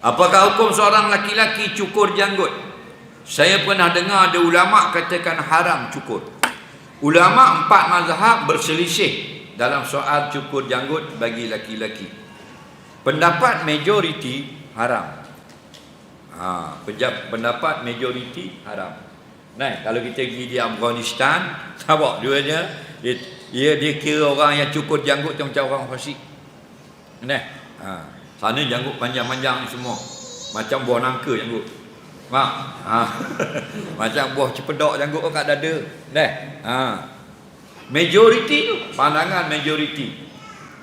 Apakah hukum seorang laki-laki cukur janggut? Saya pernah dengar ada ulama katakan haram cukur. Ulama 4 mazhab berselisih dalam soal cukur janggut bagi laki-laki. Pendapat majoriti haram. Pendapat majoriti haram. Nah, kalau kita pergi di Afghanistan, nampak dia kira orang yang cukur janggut tu macam orang fasik. Nah, sana janggut panjang-panjang semua. Macam buah nangka janggut. Macam buah cipedok janggut kat dada. Majoriti tu, pandangan majoriti.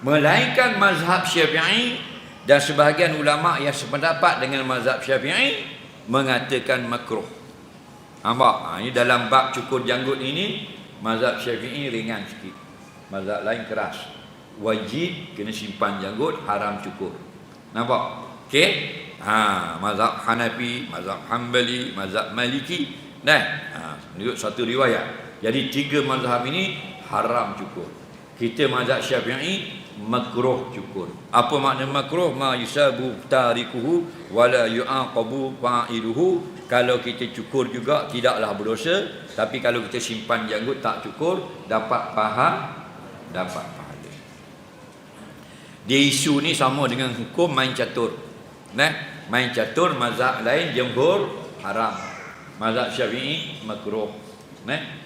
Melainkan mazhab Syafi'i dan sebahagian ulama yang sependapat dengan mazhab Syafi'i mengatakan makruh. Nampak? Ini dalam bab cukur janggut ini mazhab Syafi'i ringan sikit. Mazhab lain keras. Wajib kena simpan janggut, haram cukur. Nampak? Okey? Mazhab Hanafi, mazhab Hanbali, mazhab Maliki. Menurut satu riwayat. Jadi 3 mazhab ini haram cukur. Kita mazhab Syafi'i makruh cukur. Apa makna makruh? Ma yusabu tarikuhu wala yu'aqabu fa'iluhu. Kalau kita cukur juga tidaklah berdosa, tapi kalau kita simpan janggut tak cukur dapat pahala. Dia isu ni sama dengan hukum main catur. Main catur mazhab lain jumhur haram. Mazhab Syafi'i makruh.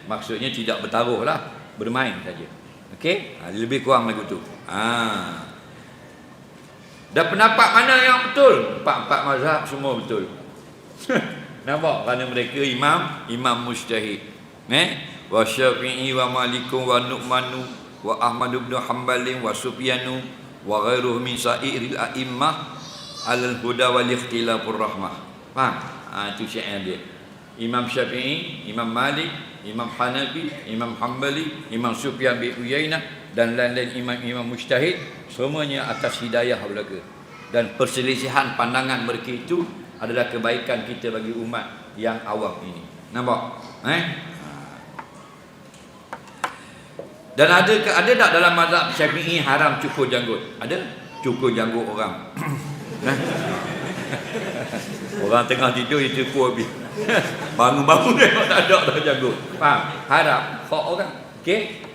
Maksudnya tidak bertaruh lah, bermain saja. Okey? Lebih kurang lagu tu. Dan pendapat mana yang betul? 4 mazhab semua betul. Nampak? Kerana mereka imam mujtahid. Wa Syafi'i wa Malikun wa Nu'manu wa Ahmad bin Hanbalin wa Sufyanu wa ghairuhu min sa'iril a'immah alal huda wal ikhtilafur rahmah. Faham? Itu syair dia. Imam Syafi'i, Imam Malik, Imam Hanafi, Imam Hanbali, Imam Sufyan bin Uyainah dan lain-lain imam-imam mujtahid, semuanya atas hidayah belaka. Dan perselisihan pandangan mereka itu adalah kebaikan kita bagi umat yang awam ini. Nampak? Dan ada tak dalam mazhab Syafi'i haram cukur janggut? Ada? Cukur janggut orang. Orang tengah tidur dia cukur habis. Bangun-bangun tengok tak ada dah janggut. Faham? Haram. Hak orang. Okey?